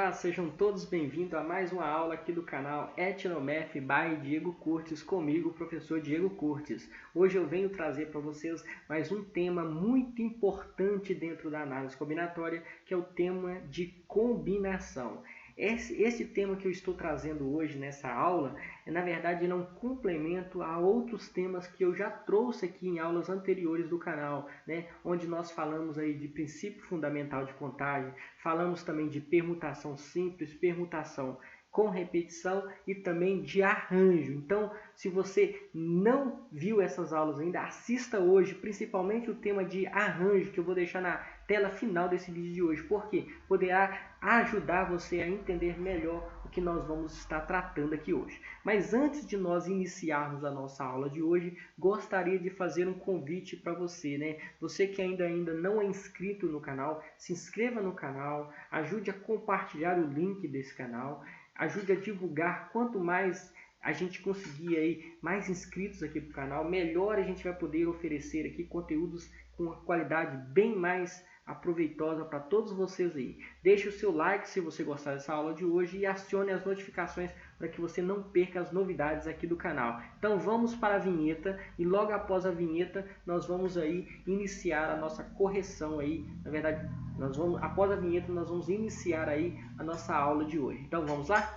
Olá, sejam todos bem-vindos a mais uma aula aqui do canal Etnomath by Diego Curtis, comigo, o professor Diego Curtis. Hoje eu venho trazer para vocês mais um tema muito importante dentro da análise combinatória, que é o tema de combinação. Esse tema que eu estou trazendo hoje nessa aula, na verdade, não complemento a outros temas que eu já trouxe aqui em aulas anteriores do canal, né? Onde nós falamos aí de princípio fundamental de contagem, falamos também de permutação simples, permutação com repetição e também de arranjo. Então, se você não viu essas aulas ainda, assista hoje, principalmente o tema de arranjo, que eu vou deixar na tela final desse vídeo de hoje, porque poderá ajudar você a entender melhor o que nós vamos estar tratando aqui hoje. Mas antes de nós iniciarmos a nossa aula de hoje, gostaria de fazer um convite para você, né? Você que ainda não é inscrito no canal, se inscreva no canal, ajude a compartilhar o link desse canal, ajude a divulgar. Quanto mais a gente conseguir aí mais inscritos aqui para o canal, melhor a gente vai poder oferecer aqui conteúdos com uma qualidade bem mais aproveitosa para todos vocês aí. Deixe o seu like se você gostar dessa aula de hoje e acione as notificações para que você não perca as novidades aqui do canal. Então vamos para a vinheta e logo após a vinheta nós vamos aí iniciar a nossa correção aí. Na verdade, após a vinheta nós vamos iniciar aí a nossa aula de hoje. Então vamos lá?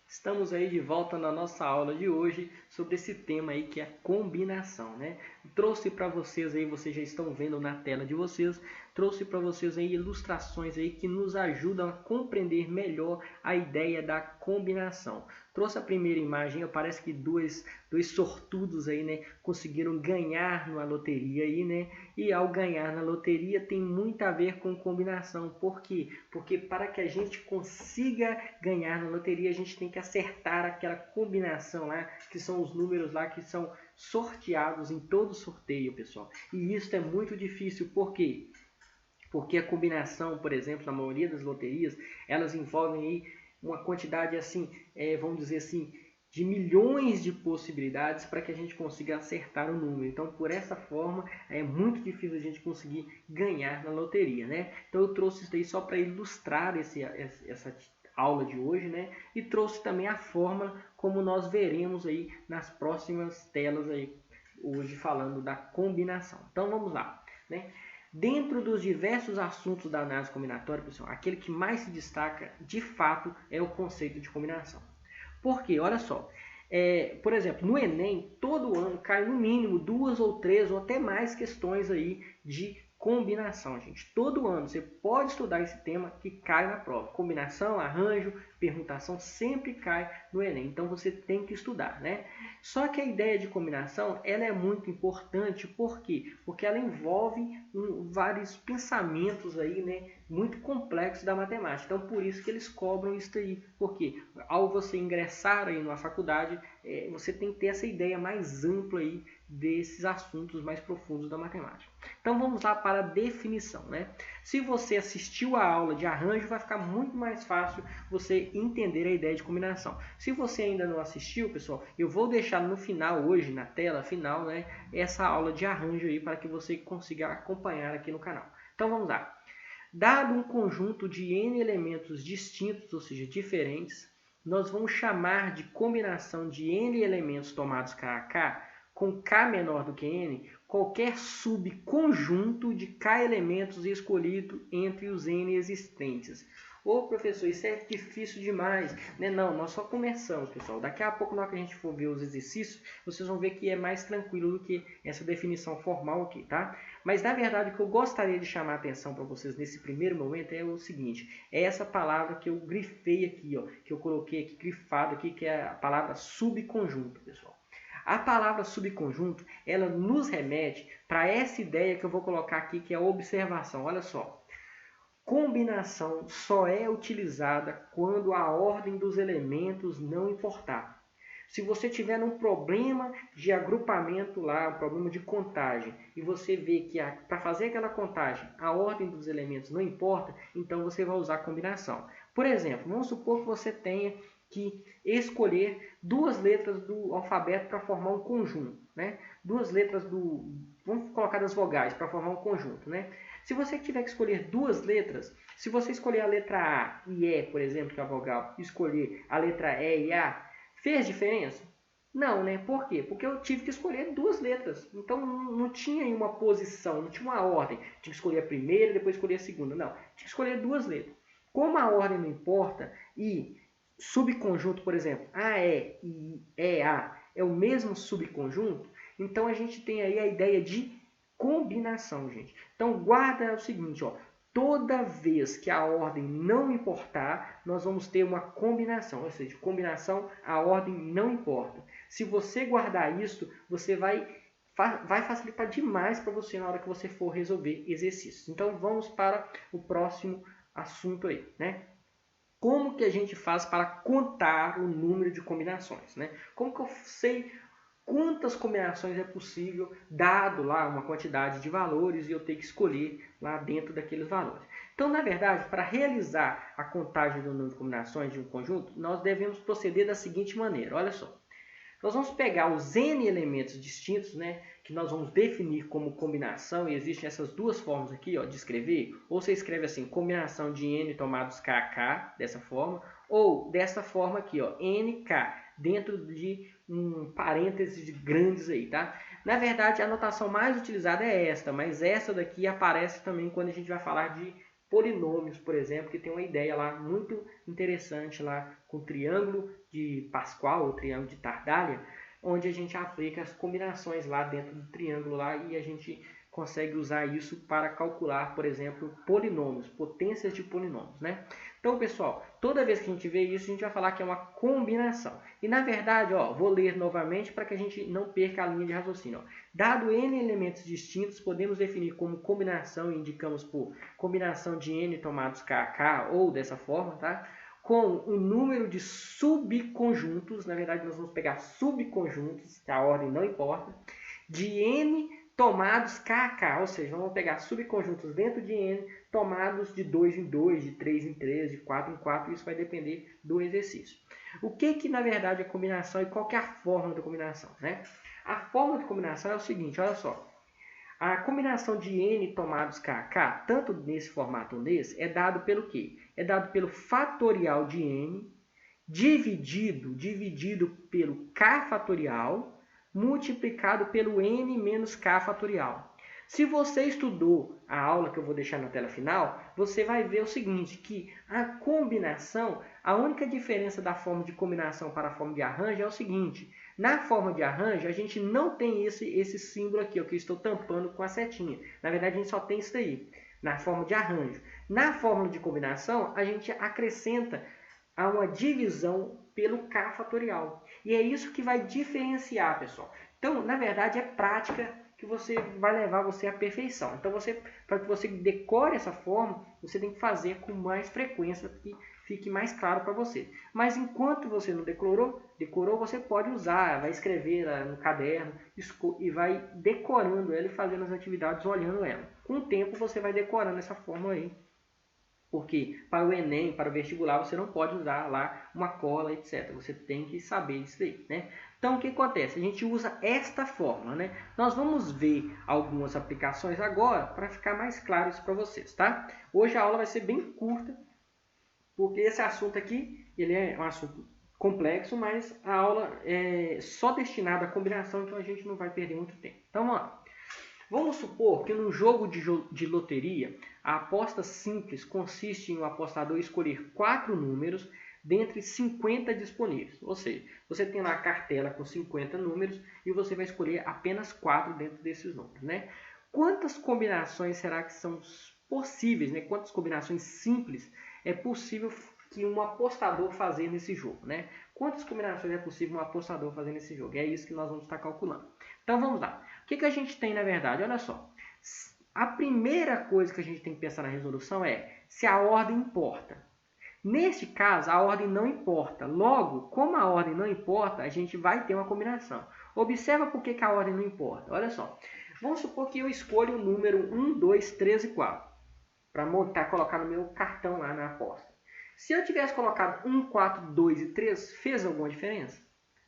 Estamos aí de volta na nossa aula de hoje sobre esse tema aí que é a combinação, né? Trouxe para vocês aí, vocês já estão vendo na tela de vocês, trouxe para vocês aí ilustrações aí que nos ajudam a compreender melhor a ideia da combinação. Trouxe a primeira imagem, parece que dois sortudos aí, né, conseguiram ganhar numa loteria aí, né? E ao ganhar na loteria tem muito a ver com combinação. Por quê? Porque para que a gente consiga ganhar na loteria, a gente tem que acertar aquela combinação lá, que são os números lá que são sorteados em todo sorteio, pessoal. E isso é muito difícil. Por quê? Porque a combinação, por exemplo, na maioria das loterias, elas envolvem aí uma quantidade assim, vamos dizer assim, de milhões de possibilidades para que a gente consiga acertar o número. Então, por essa forma, é muito difícil a gente conseguir ganhar na loteria, né? Então, eu trouxe isso daí só para ilustrar essa aula de hoje, né? E trouxe também a forma como nós veremos aí nas próximas telas aí, hoje falando da combinação. Então, vamos lá, né? Dentro dos diversos assuntos da análise combinatória, pessoal, aquele que mais se destaca, de fato, é o conceito de combinação. Por quê? Olha só, por exemplo, no Enem, todo ano cai no mínimo 2 ou 3 ou até mais questões aí de combinação, gente. Todo ano você pode estudar esse tema que cai na prova. Combinação, arranjo, permutação sempre cai no Enem. Então você tem que estudar, né? Só que a ideia de combinação, ela é muito importante. Por quê? Porque ela envolve vários pensamentos aí, né, muito complexos da matemática. Então por isso que eles cobram isso aí. Porque ao você ingressar aí numa faculdade, você tem que ter essa ideia mais ampla aí desses assuntos mais profundos da matemática. Então vamos lá para a definição, né? Se você assistiu a aula de arranjo, vai ficar muito mais fácil você entender a ideia de combinação. Se você ainda não assistiu, pessoal, eu vou deixar no final hoje, na tela final, né, essa aula de arranjo aí para que você consiga acompanhar aqui no canal. Então vamos lá. Dado um conjunto de N elementos distintos, ou seja, diferentes, nós vamos chamar de combinação de N elementos tomados K a K, com K menor do que N, qualquer subconjunto de K elementos escolhido entre os N existentes. Ô professor, isso é difícil demais, né? Não, nós só começamos, pessoal. Daqui a pouco, na hora que a gente for ver os exercícios, vocês vão ver que é mais tranquilo do que essa definição formal aqui, tá? Mas, na verdade, o que eu gostaria de chamar a atenção para vocês nesse primeiro momento é o seguinte. É essa palavra que eu grifei aqui, ó, que eu coloquei aqui, grifado aqui, que é a palavra subconjunto, pessoal. A palavra subconjunto, ela nos remete para essa ideia que eu vou colocar aqui, que é a observação. Olha só. Combinação só é utilizada quando a ordem dos elementos não importar. Se você tiver um problema de agrupamento lá, um problema de contagem, e você vê que para fazer aquela contagem a ordem dos elementos não importa, então você vai usar a combinação. Por exemplo, vamos supor que você tenha que escolher duas letras do alfabeto para formar um conjunto, né? Duas letras vamos colocar das vogais para formar um conjunto, né? Se você tiver que escolher duas letras, se você escolher a letra A e E, por exemplo, que é a vogal, e escolher a letra E e A, fez diferença? Não, né? Por quê? Porque eu tive que escolher duas letras. Então não tinha uma posição, não tinha uma ordem. Tinha que escolher a primeira e depois escolher a segunda. Não, tinha que escolher duas letras. Como a ordem não importa e subconjunto, por exemplo, AE e EA é o mesmo subconjunto, então a gente tem aí a ideia de combinação, gente. Então guarda o seguinte, ó, toda vez que a ordem não importar, nós vamos ter uma combinação, ou seja, combinação, a ordem não importa. Se você guardar isso, você vai facilitar demais para você na hora que você for resolver exercícios. Então vamos para o próximo assunto aí, né? Como que a gente faz para contar o número de combinações, né? Como que eu sei quantas combinações é possível, dado lá uma quantidade de valores e eu tenho que escolher lá dentro daqueles valores. Então, na verdade, para realizar a contagem do número de combinações de um conjunto, nós devemos proceder da seguinte maneira, olha só. Nós vamos pegar os n elementos distintos, né, que nós vamos definir como combinação, e existem essas duas formas aqui, ó, de escrever. Ou você escreve assim, combinação de n tomados kk, dessa forma, ou dessa forma aqui, ó, nk, dentro de um parênteses grandes aí, tá? Na verdade, a notação mais utilizada é esta, mas essa daqui aparece também quando a gente vai falar de polinômios, por exemplo, que tem uma ideia lá muito interessante lá com o triângulo de Pascal, ou triângulo de Tardália, onde a gente aplica as combinações lá dentro do triângulo lá e a gente consegue usar isso para calcular, por exemplo, polinômios, potências de polinômios, né? Então, pessoal, toda vez que a gente vê isso, a gente vai falar que é uma combinação. E, na verdade, ó, vou ler novamente para que a gente não perca a linha de raciocínio. Ó. Dado n elementos distintos, podemos definir como combinação, e indicamos por combinação de n tomados kk, ou dessa forma, tá? Com o número de subconjuntos, na verdade nós vamos pegar subconjuntos, que a ordem não importa, de n tomados kk, ou seja, vamos pegar subconjuntos dentro de n, tomados de 2 em 2, de 3 em 3, de 4 em 4, isso vai depender do exercício. O que na verdade é combinação e qual que é a forma da combinação, né? A forma de combinação é o seguinte, olha só. A combinação de n tomados kk, tanto nesse formato ou nesse, é dado pelo quê? É dado pelo fatorial de n dividido pelo k fatorial multiplicado pelo n menos k fatorial. Se você estudou a aula que eu vou deixar na tela final, você vai ver o seguinte, que a combinação, a única diferença da forma de combinação para a forma de arranjo é o seguinte, na forma de arranjo, a gente não tem esse símbolo aqui, ó, que eu estou tampando com a setinha. Na verdade, a gente só tem isso daí, na forma de arranjo. Na fórmula de combinação, a gente acrescenta a uma divisão pelo k fatorial. E é isso que vai diferenciar, pessoal. Então, na verdade, é prática que você vai levar você à perfeição. Então, para que você decore essa forma, você tem que fazer com mais frequência para que fique mais claro para você. Mas enquanto você não decorou, você pode usar, vai escrever no caderno e vai decorando ela e fazendo as atividades olhando ela. Com o tempo, você vai decorando essa fórmula aí. Porque para o Enem, para o vestibular, você não pode usar lá uma cola, etc. Você tem que saber isso aí, né? Então, o que acontece? A gente usa esta fórmula, né? Nós vamos ver algumas aplicações agora para ficar mais claro isso para vocês, tá? Hoje a aula vai ser bem curta, porque esse assunto aqui, ele é um assunto complexo, mas a aula é só destinada à combinação, então a gente não vai perder muito tempo. Então, vamos lá. Vamos supor que no jogo de loteria, a aposta simples consiste em o apostador escolher 4 números dentre 50 disponíveis. Ou seja, você tem lá a cartela com 50 números e você vai escolher apenas 4 dentro desses números, né? Quantas combinações será que são possíveis, né? Quantas combinações simples é possível que um apostador fazer nesse jogo, né? Quantas combinações é possível um apostador fazer nesse jogo? É isso que nós vamos estar calculando. Então vamos lá. O que a gente tem na verdade? Olha só. A primeira coisa que a gente tem que pensar na resolução é se a ordem importa. Neste caso, a ordem não importa. Logo, como a ordem não importa, a gente vai ter uma combinação. Observa por que a ordem não importa. Olha só. Vamos supor que eu escolho o número 1, 2, 3 e 4. Para colocar no meu cartão lá na aposta. Se eu tivesse colocado 1, 4, 2 e 3, fez alguma diferença?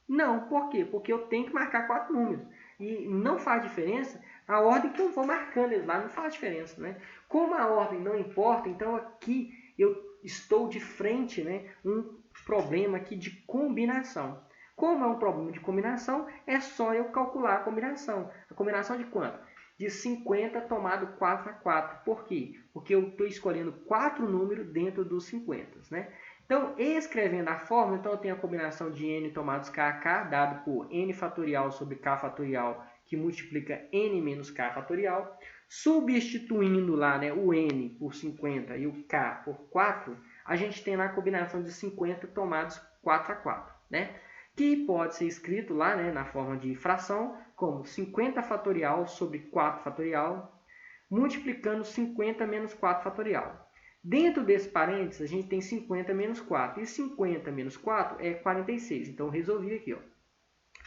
Não. Por quê? Porque eu tenho que marcar 4 números. E não faz diferença a ordem que eu vou marcando eles lá, não faz diferença, né? Como a ordem não importa, então aqui eu estou de frente, né, um problema aqui de combinação. Como é um problema de combinação, é só eu calcular a combinação. A combinação de quanto? De 50 tomado 4 a 4. Por quê? Porque eu estou escolhendo 4 números dentro dos 50, né? Então, escrevendo a fórmula, então eu tenho a combinação de n tomados k a k, dado por n fatorial sobre k fatorial, que multiplica n menos k fatorial. Substituindo lá, né, o n por 50 e o k por 4, a gente tem lá a combinação de 50 tomados 4 a 4, né? Que pode ser escrito lá, né, na forma de fração como 50 fatorial sobre 4 fatorial, multiplicando 50 menos 4 fatorial. Dentro desse parênteses, a gente tem 50 menos 4. E 50 menos 4 é 46. Então, eu resolvi aqui, ó,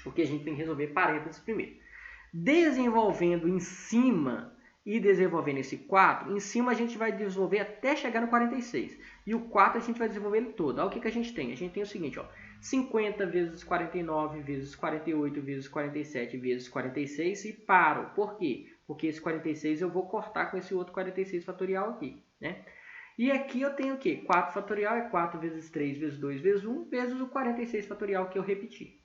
porque a gente tem que resolver parênteses primeiro. Desenvolvendo em cima e desenvolvendo esse 4, em cima a gente vai desenvolver até chegar no 46. E o 4 a gente vai desenvolver ele todo. Olha o que a gente tem. A gente tem o seguinte, ó, 50 vezes 49 vezes 48 vezes 47 vezes 46 e paro. Por quê? Porque esse 46 eu vou cortar com esse outro 46 fatorial aqui, né? E aqui eu tenho o quê? 4 fatorial é 4 vezes 3 vezes 2 vezes 1 vezes o 46 fatorial que eu repeti.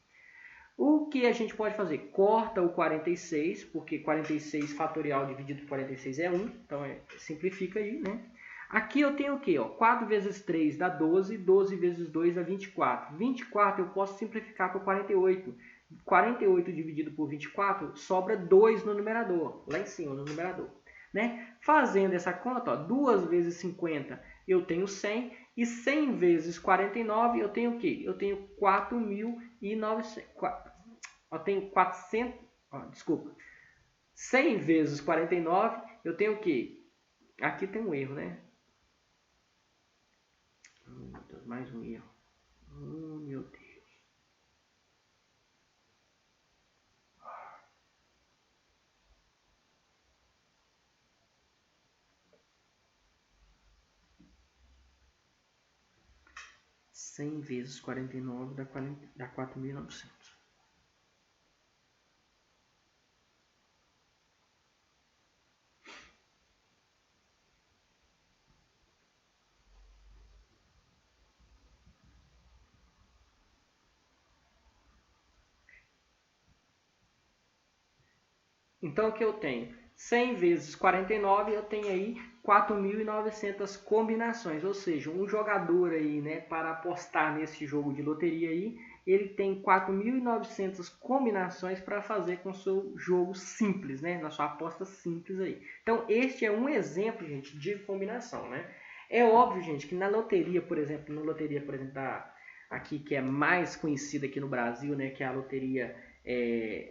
O que a gente pode fazer? Corta o 46, porque 46 fatorial dividido por 46 é 1. Então, simplifica aí, né? Aqui eu tenho o quê? 4 vezes 3 dá 12. 12 vezes 2 dá 24. 24 eu posso simplificar por 48. 48 dividido por 24 sobra 2 no numerador. Lá em cima, no numerador. Né? Fazendo essa conta, ó, 2 vezes 50 eu tenho 100. E 100 vezes 49 eu tenho o quê? Eu tenho 4.900. Eu tenho 400. Desculpa. 100 vezes 49 eu tenho o quê? Aqui tem um erro, né? Meu Deus, mais um erro. Meu Deus. Cem vezes 49 dá 4.900. Então, o que eu tenho? 100 vezes 49, eu tenho aí 4.900 combinações. Ou seja, um jogador aí, né, para apostar nesse jogo de loteria aí, ele tem 4.900 combinações para fazer com o seu jogo simples, né, na sua aposta simples aí. Então, este é um exemplo, gente, de combinação, né? É óbvio, gente, que na loteria, por exemplo, aqui que é mais conhecida aqui no Brasil, né, que é a loteria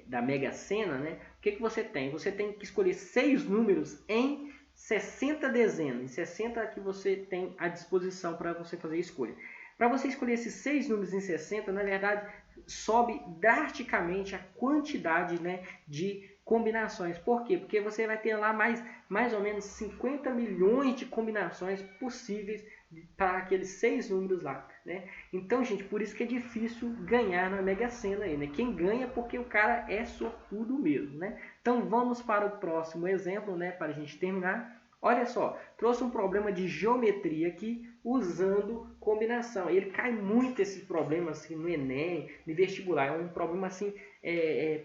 da Mega Sena, né? O que você tem? Você tem que escolher 6 números em 60 dezenas. Em 60 que você tem à disposição para você fazer a escolha. Para você escolher esses 6 números em 60, na verdade, sobe drasticamente a quantidade, né, de combinações. Por quê? Porque você vai ter lá mais ou menos 50 milhões de combinações possíveis para aqueles 6 números lá, né? Então, gente, por isso que é difícil ganhar na Mega Sena aí, né? Quem ganha é porque o cara é sortudo mesmo, né? Então, vamos para o próximo exemplo, né? Para a gente terminar. Olha só, trouxe um problema de geometria aqui usando combinação. Ele cai muito esse problema assim no Enem, no vestibular. É um problema assim,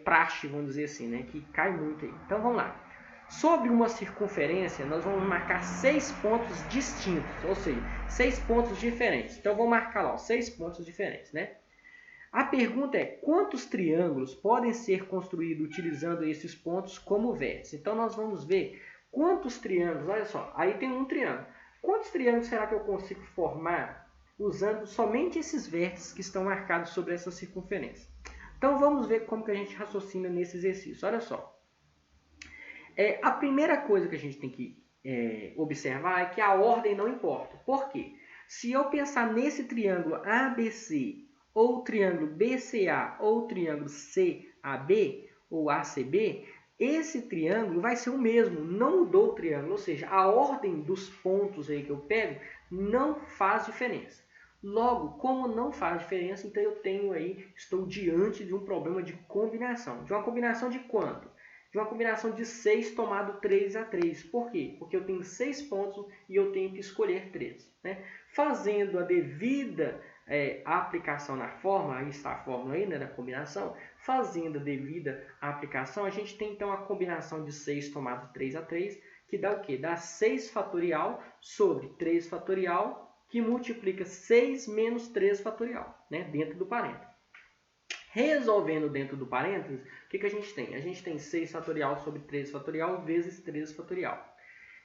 praxe, vamos dizer assim, né? Que cai muito aí. Então, vamos lá. Sobre uma circunferência, nós vamos marcar 6 pontos distintos, ou seja, 6 pontos diferentes. Então, vou marcar lá, 6 pontos diferentes, né? A pergunta é, quantos triângulos podem ser construídos utilizando esses pontos como vértices? Então, nós vamos ver quantos triângulos, olha só, aí tem um triângulo. Quantos triângulos será que eu consigo formar usando somente esses vértices que estão marcados sobre essa circunferência? Então, vamos ver como que a gente raciocina nesse exercício. Olha só. A primeira coisa que a gente tem que observar é que a ordem não importa. Por quê? Se eu pensar nesse triângulo ABC, ou triângulo BCA, ou triângulo CAB, ou ACB, esse triângulo vai ser o mesmo, não mudou o triângulo, ou seja, a ordem dos pontos aí que eu pego não faz diferença. Logo, como não faz diferença, então eu tenho aí, estou diante de um problema de combinação. De uma combinação de quanto? De uma combinação de 6 tomado 3 a 3. Por quê? Porque eu tenho 6 pontos e eu tenho que escolher 3. Né? Fazendo a devida aplicação na fórmula, aí está a fórmula aí, né, da combinação, fazendo a devida aplicação, a gente tem então a combinação de 6 tomado 3 a 3, que dá o quê? Dá 6 fatorial sobre 3 fatorial, que multiplica 6 menos 3 fatorial, né, dentro do parênteses. Resolvendo dentro do parênteses, o que a gente tem? A gente tem 6 fatorial sobre 3 fatorial vezes 3 fatorial.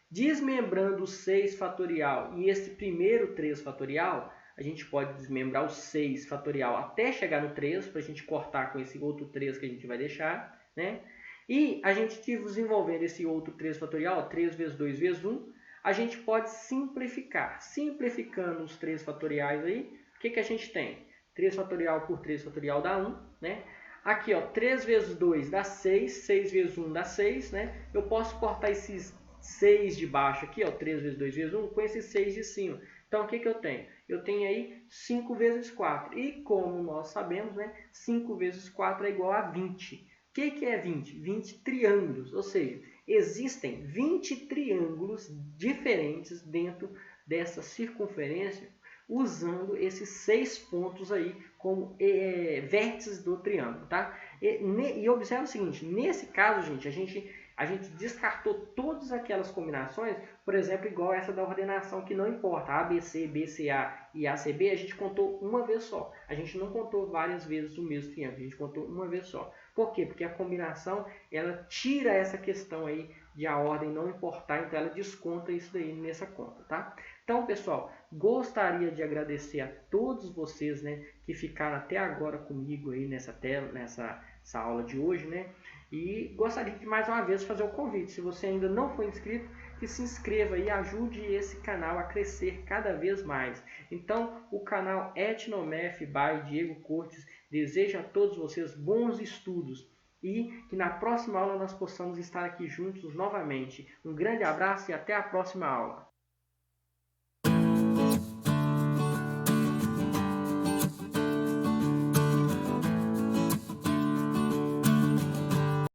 Desmembrando o 6 fatorial e esse primeiro 3 fatorial, a gente pode desmembrar o 6 fatorial até chegar no 3, para a gente cortar com esse outro 3 que a gente vai deixar, né? E a gente desenvolvendo esse outro 3 fatorial, 3 vezes 2 vezes 1, a gente pode simplificar. Simplificando os 3 fatoriais aí, o que a gente tem? 3 fatorial por 3 fatorial dá 1, né? Aqui, ó, 3 vezes 2 dá 6, 6 vezes 1 dá 6, né? Eu posso cortar esses 6 de baixo aqui, ó, 3 vezes 2 vezes 1, com esses 6 de cima. Então, o que eu tenho? Eu tenho aí 5 vezes 4. E como nós sabemos, né, 5 vezes 4 é igual a 20. O que é 20? 20 triângulos, ou seja, existem 20 triângulos diferentes dentro dessa circunferência, usando esses 6 pontos aí como vértices do triângulo, tá? E observa o seguinte, nesse caso, gente, a gente descartou todas aquelas combinações, por exemplo, igual essa da ordenação, que não importa, ABC, BCA e ACB, a gente contou uma vez só. A gente não contou várias vezes o mesmo triângulo, a gente contou uma vez só. Por quê? Porque a combinação, ela tira essa questão aí de a ordem não importar, então ela desconta isso daí nessa conta, tá? Então, pessoal, gostaria de agradecer a todos vocês, né, que ficaram até agora comigo aí nessa aula de hoje, né? E gostaria de mais uma vez fazer o convite, se você ainda não foi inscrito, que se inscreva e ajude esse canal a crescer cada vez mais. Então, o canal Etnomath by Diego Cortes deseja a todos vocês bons estudos e que na próxima aula nós possamos estar aqui juntos novamente. Um grande abraço e até a próxima aula.